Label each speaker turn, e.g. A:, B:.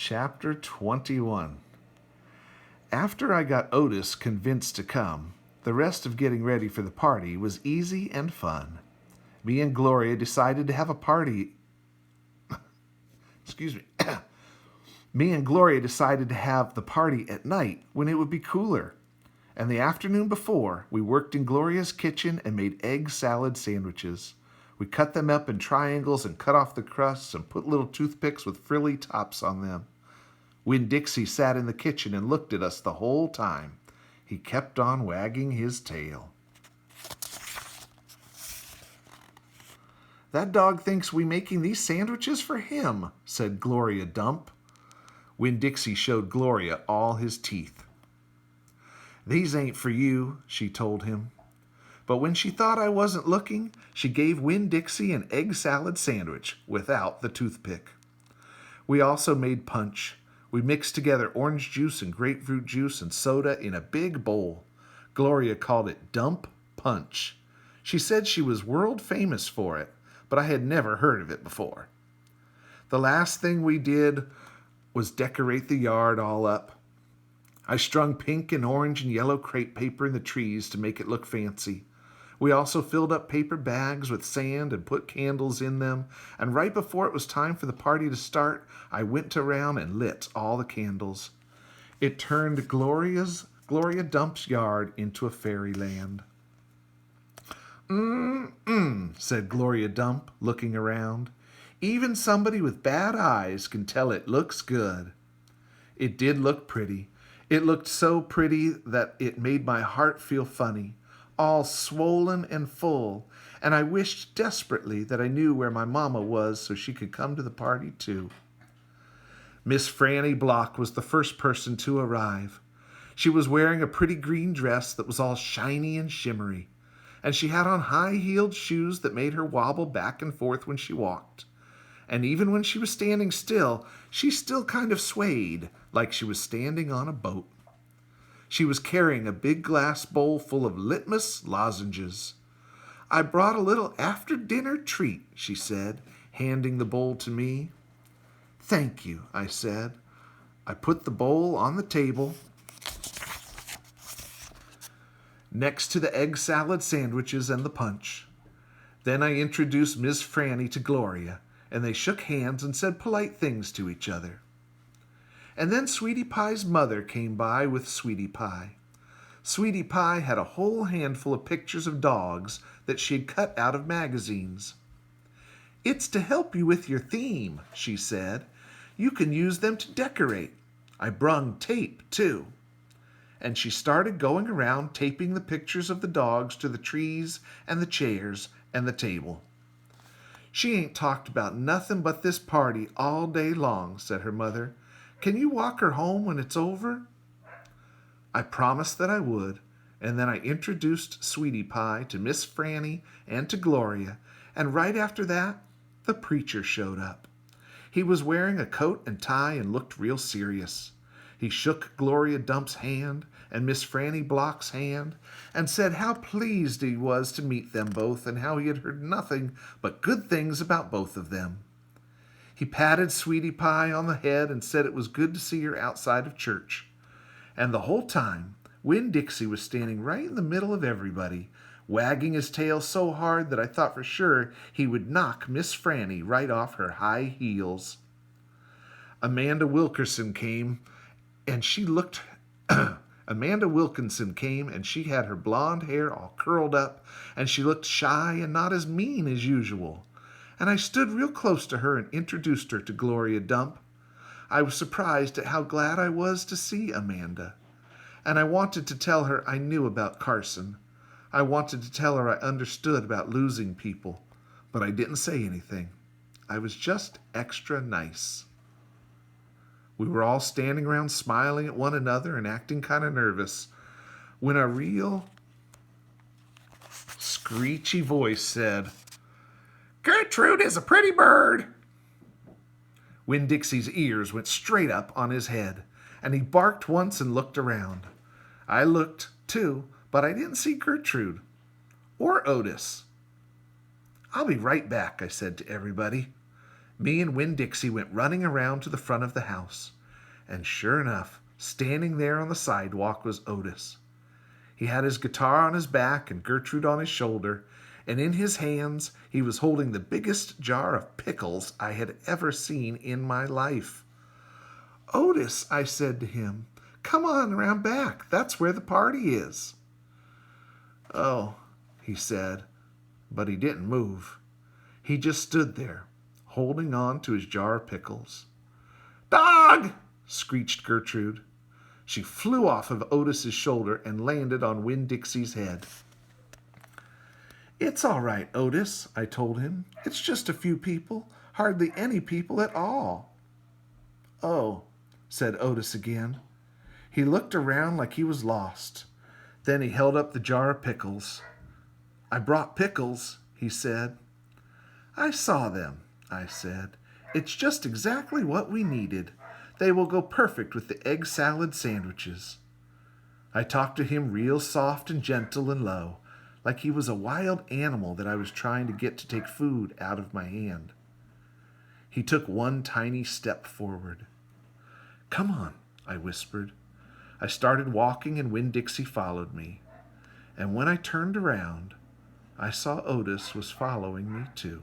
A: Chapter 21. After I got Otis convinced to come, the rest of getting ready for the party was easy and fun. Me and Gloria decided to have a party. Excuse me. Me and Gloria decided to have the party at night when it would be cooler. And the afternoon before, we worked in Gloria's kitchen and made egg salad sandwiches. We cut them up in triangles and cut off the crusts and put little toothpicks with frilly tops on them. Winn-Dixie sat in the kitchen and looked at us the whole time. He kept on wagging his tail. "That dog thinks we making these sandwiches for him," said Gloria Dump. Winn-Dixie showed Gloria all his teeth. "These ain't for you," she told him. But when she thought I wasn't looking, she gave Winn-Dixie an egg salad sandwich without the toothpick. We also made punch. We mixed together orange juice and grapefruit juice and soda in a big bowl. Gloria called it Dump Punch. She said she was world famous for it, but I had never heard of it before. The last thing we did was decorate the yard all up. I strung pink and orange and yellow crepe paper in the trees to make it look fancy. We also filled up paper bags with sand and put candles in them, and right before it was time for the party to start, I went around and lit all the candles. It turned Gloria Dump's yard into a fairyland. Said Gloria Dump, looking around. "Even somebody with bad eyes can tell it looks good." It did look pretty. It looked so pretty that it made my heart feel funny, all swollen and full, and I wished desperately that I knew where my mama was so she could come to the party too. Miss Franny Block was the first person to arrive. She was wearing a pretty green dress that was all shiny and shimmery, and she had on high-heeled shoes that made her wobble back and forth when she walked. And even when she was standing still, she still kind of swayed, like she was standing on a boat. She was carrying a big glass bowl full of litmus lozenges. "I brought a little after-dinner treat," she said, handing the bowl to me. "Thank you," I said. I put the bowl on the table next to the egg salad sandwiches and the punch. Then I introduced Miss Franny to Gloria, and they shook hands and said polite things to each other. And then Sweetie Pie's mother came by with Sweetie Pie. Sweetie Pie had a whole handful of pictures of dogs that she had cut out of magazines. "It's to help you with your theme," she said. "You can use them to decorate. I brung tape, too." And she started going around taping the pictures of the dogs to the trees and the chairs and the table. "She ain't talked about nothing but this party all day long," said her mother. "Can you walk her home when it's over?" I promised that I would, and then I introduced Sweetie Pie to Miss Franny and to Gloria, and right after that, the preacher showed up. He was wearing a coat and tie and looked real serious. He shook Gloria Dump's hand and Miss Franny Block's hand and said how pleased he was to meet them both and how he had heard nothing but good things about both of them. He patted Sweetie Pie on the head and said it was good to see her outside of church. And the whole time, Winn-Dixie was standing right in the middle of everybody, wagging his tail so hard that I thought for sure he would knock Miss Franny right off her high heels. Amanda Wilkinson came, and she had her blonde hair all curled up, and she looked shy and not as mean as usual. And I stood real close to her and introduced her to Gloria Dump. I was surprised at how glad I was to see Amanda. And I wanted to tell her I knew about Carson. I wanted to tell her I understood about losing people, but I didn't say anything. I was just extra nice. We were all standing around smiling at one another and acting kind of nervous when a real screechy voice said, "Gertrude is a pretty bird." Winn-Dixie's ears went straight up on his head, and he barked once and looked around. I looked, too, but I didn't see Gertrude or Otis. "I'll be right back," I said to everybody. Me and Winn-Dixie went running around to the front of the house, and sure enough, standing there on the sidewalk was Otis. He had his guitar on his back and Gertrude on his shoulder, and in his hands he was holding the biggest jar of pickles I had ever seen in my life. "Otis," I said to him, "come on around back. That's where the party is." "Oh," he said, but he didn't move. He just stood there, holding on to his jar of pickles. "Dog!" screeched Gertrude. She flew off of Otis's shoulder and landed on Winn-Dixie's head. "It's all right, Otis," I told him. "It's just a few people, hardly any people at all." "Oh," said Otis again. He looked around like he was lost. Then he held up the jar of pickles. "I brought pickles," he said. "I saw them," I said. "It's just exactly what we needed. They will go perfect with the egg salad sandwiches." I talked to him real soft and gentle and low, like he was a wild animal that I was trying to get to take food out of my hand. He took one tiny step forward. "Come on," I whispered. I started walking and Winn-Dixie followed me. And when I turned around, I saw Otis was following me too.